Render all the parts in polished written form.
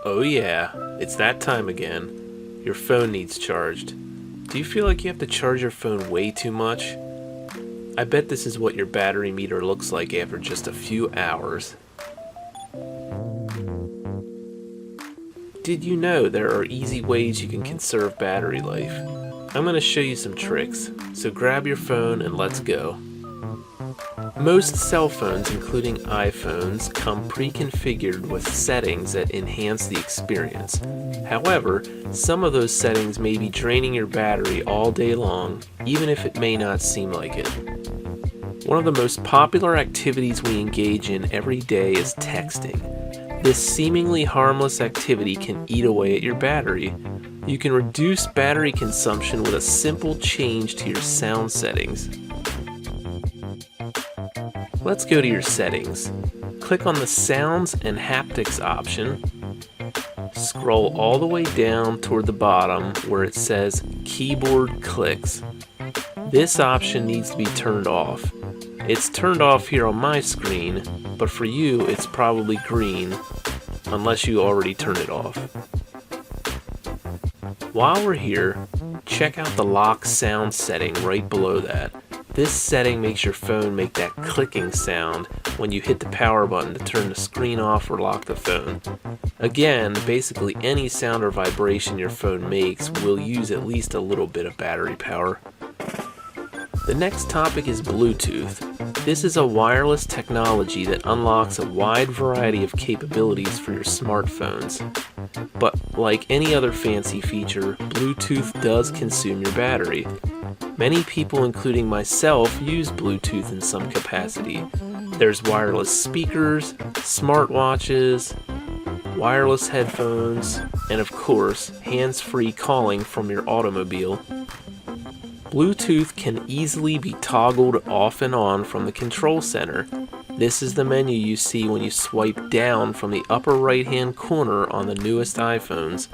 Oh yeah, it's that time again. Your phone needs charged. Do you feel like you have to charge your phone way too much? I bet this is what your battery meter looks like after just a few hours. Did you know there are easy ways you can conserve battery life? I'm going to show you some tricks, so grab your phone and let's go. Most cell phones, including iPhones, come pre-configured with settings that enhance the experience. However, some of those settings may be draining your battery all day long, even if it may not seem like it. One of the most popular activities we engage in every day is texting. This seemingly harmless activity can eat away at your battery. You can reduce battery consumption with a simple change to your sound settings. Let's go to your settings. Click on the Sounds and Haptics option. Scroll all the way down toward the bottom where it says Keyboard Clicks. This option needs to be turned off. It's turned off here on my screen, but for you it's probably green, unless you already turned it off. While we're here, check out the lock sound setting right below that. This setting makes your phone make that clicking sound when you hit the power button to turn the screen off or lock the phone. Again, basically any sound or vibration your phone makes will use at least a little bit of battery power. The next topic is Bluetooth. This is a wireless technology that unlocks a wide variety of capabilities for your smartphones. But like any other fancy feature, Bluetooth does consume your battery. Many people, including myself, use Bluetooth in some capacity. There's wireless speakers, smartwatches, wireless headphones, and of course, hands-free calling from your automobile. Bluetooth can easily be toggled off and on from the control center. This is the menu you see when you swipe down from the upper right-hand corner on the newest iPhones.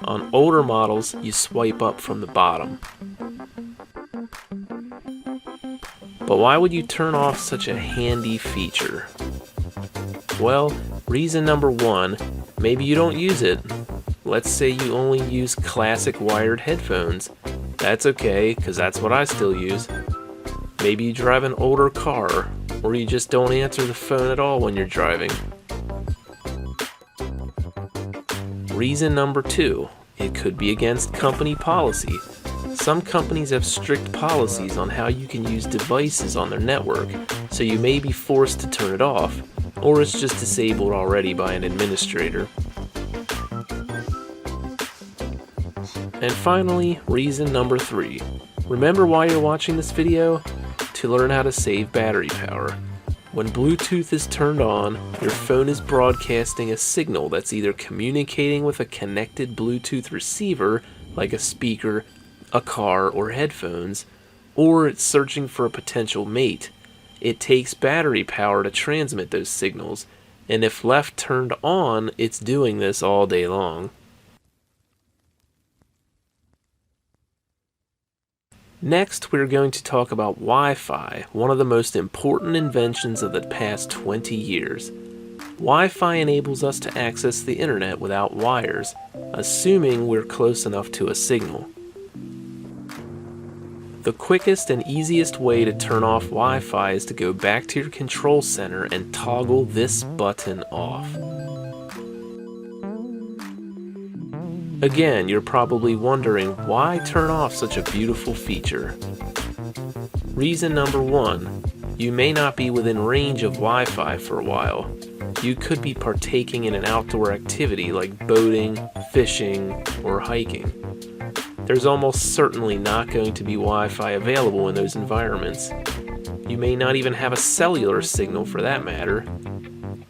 On older models, you swipe up from the bottom. But why would you turn off such a handy feature? Well, reason number one, maybe you don't use it. Let's say you only use classic wired headphones. That's okay, because that's what I still use. Maybe you drive an older car, or you just don't answer the phone at all when you're driving. Reason number two, it could be against company policy. Some companies have strict policies on how you can use devices on their network, so you may be forced to turn it off, or it's just disabled already by an administrator. And finally, reason number three. Remember why you're watching this video? To learn how to save battery power. When Bluetooth is turned on, your phone is broadcasting a signal that's either communicating with a connected Bluetooth receiver, like a speaker, a car, or headphones, or it's searching for a potential mate. It takes battery power to transmit those signals, and if left turned on, it's doing this all day long. Next, we're going to talk about Wi-Fi, one of the most important inventions of the past 20 years. Wi-Fi enables us to access the internet without wires, assuming we're close enough to a signal. The quickest and easiest way to turn off Wi-Fi is to go back to your control center and toggle this button off. Again, you're probably wondering, why turn off such a beautiful feature? Reason number one, you may not be within range of Wi-Fi for a while. You could be partaking in an outdoor activity like boating, fishing, or hiking. There's almost certainly not going to be Wi-Fi available in those environments. You may not even have a cellular signal for that matter.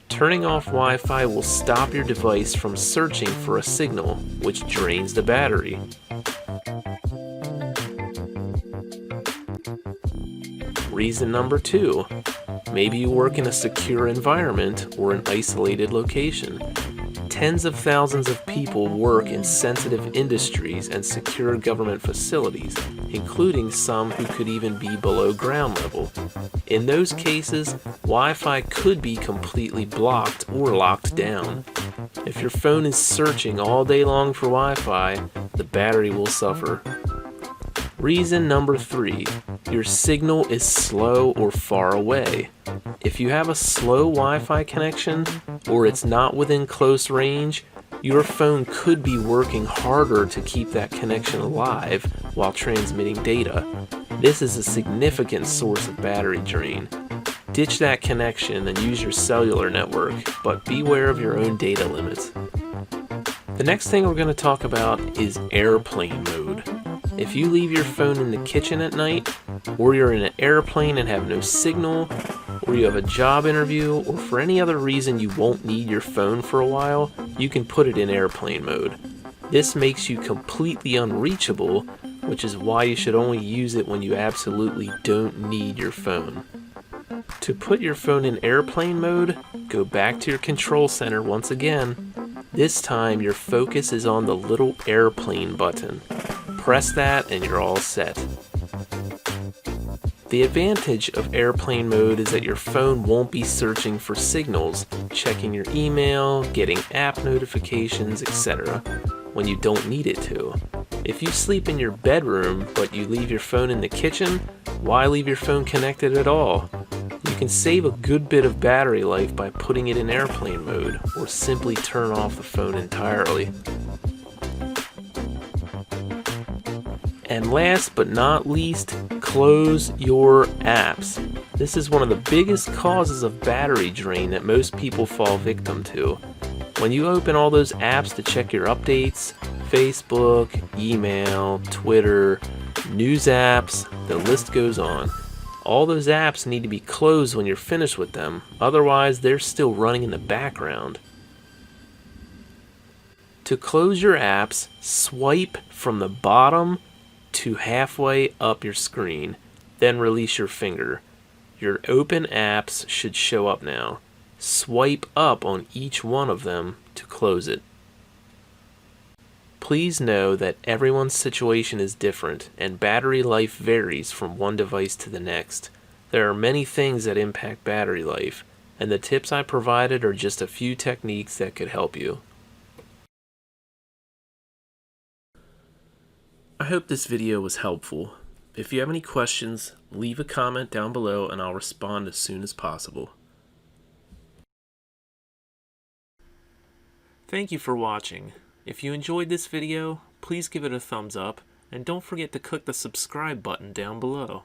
Turning off Wi-Fi will stop your device from searching for a signal, which drains the battery. Reason number two, maybe you work in a secure environment or an isolated location. Tens of thousands of people work in sensitive industries and secure government facilities, including some who could even be below ground level. In those cases, Wi-Fi could be completely blocked or locked down. If your phone is searching all day long for Wi-Fi, the battery will suffer. Reason number 3, your signal is slow or far away. If you have a slow Wi-Fi connection, or it's not within close range, your phone could be working harder to keep that connection alive while transmitting data. This is a significant source of battery drain. Ditch that connection and use your cellular network, but beware of your own data limits. The next thing we're going to talk about is airplane mode. If you leave your phone in the kitchen at night, or you're in an airplane and have no signal, or you have a job interview, or for any other reason you won't need your phone for a while, you can put it in airplane mode. This makes you completely unreachable, which is why you should only use it when you absolutely don't need your phone. To put your phone in airplane mode, go back to your control center once again. This time your focus is on the little airplane button. Press that and you're all set. The advantage of airplane mode is that your phone won't be searching for signals, checking your email, getting app notifications, etc. when you don't need it to. If you sleep in your bedroom but you leave your phone in the kitchen, why leave your phone connected at all? You can save a good bit of battery life by putting it in airplane mode, or simply turn off the phone entirely. And last but not least, close your apps. This is one of the biggest causes of battery drain that most people fall victim to. When you open all those apps to check your updates, Facebook, email, Twitter, news apps, the list goes on. All those apps need to be closed when you're finished with them, otherwise they're still running in the background. To close your apps, swipe from the bottom to halfway up your screen, then release your finger. Your open apps should show up now. Swipe up on each one of them to close it. Please know that everyone's situation is different and battery life varies from one device to the next. There are many things that impact battery life, and the tips I provided are just a few techniques that could help you. I hope this video was helpful. If you have any questions, leave a comment down below and I'll respond as soon as possible. Thank you for watching. If you enjoyed this video, please give it a thumbs up and don't forget to click the subscribe button down below.